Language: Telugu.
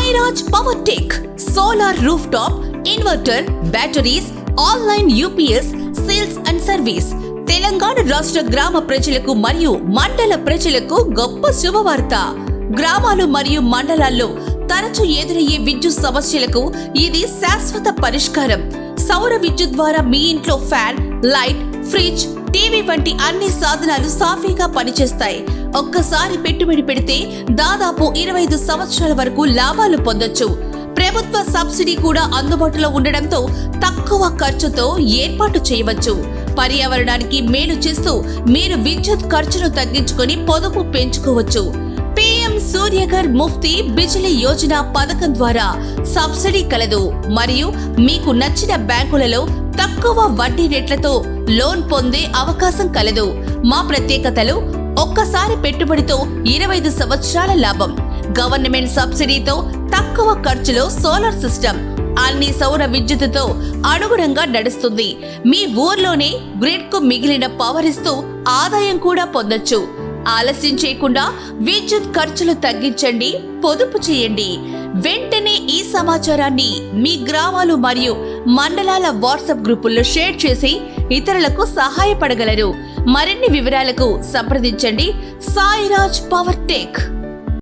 Sairaj power tech solar roof top inverter batteries online UPS sales and service. Telangana రాష్ట్ర గ్రామ ప్రజలకు మరియు మండల ప్రజలకు గొప్ప శుభవార్త. గ్రామాలు మరియు మండలాల్లో తరచూ ఎదురయ్యే విద్యుత్ సమస్యలకు ఇది శాశ్వత పరిష్కారం. సౌర విద్యుత్ ద్వారా మీ ఇంట్లో ఫ్యాన్, లైట్, ఫ్రిడ్జ్, టీవీ వంటి అన్ని సాధనాలు సాఫీగా పనిచేస్తాయి. ఒక్కసారి పెట్టుబడి పెడితే దాదాపు 25 సంవత్సరాల వరకు లాభాలు పొందొచ్చు. ప్రభుత్వ సబ్సిడీ కూడా అందుబాటులో ఉండడంతో తక్కువ ఖర్చుతో ఏర్పాటు చేయవచ్చు. పర్యావరణానికి మేలు చేస్తూ మీరు విద్యుత్ ఖర్చును తగ్గించుకొని పొదుపు పెంచుకోవచ్చు. PM సూర్యఘర్ ముఫ్తీ బిజిలీ యోజన పథకం ద్వారా సబ్సిడీ కలదు మరియు మీకు నచ్చిన బ్యాంకులలో తక్కువ వడ్డీ రేట్లతో లోన్ పొందే అవకాశం కలదు. మా ప్రత్యేకతలు: ఒక్కసారి పెట్టుబడితో 25 సంవత్సరాల లాభం, గవర్నమెంట్ సబ్సిడీతో తక్కువ ఖర్చులో సోలార్ సిస్టమ్, అన్ని సౌర విద్యుత్తుతో అనుగుణంగా నడుస్తుంది. మీ ఊర్లోనే గ్రిడ్ కు మిగిలిన పవర్ ఇస్తూ ఆదాయం కూడా పొందొచ్చు. ఆలస్యం చేయకుండా విద్యుత్ ఖర్చులు తగ్గించండి, పొదుపు చేయండి. వెంటనే ఈ సమాచారాన్ని మీ గ్రామాలు మరియు మండలాల వాట్సాప్ గ్రూపుల్లో షేర్ చేసి ఇతరులకు సహాయపడగలరు. మరిన్ని వివరాలకు సంప్రదించండి సాయిరాజ్ పవర్ టెక్.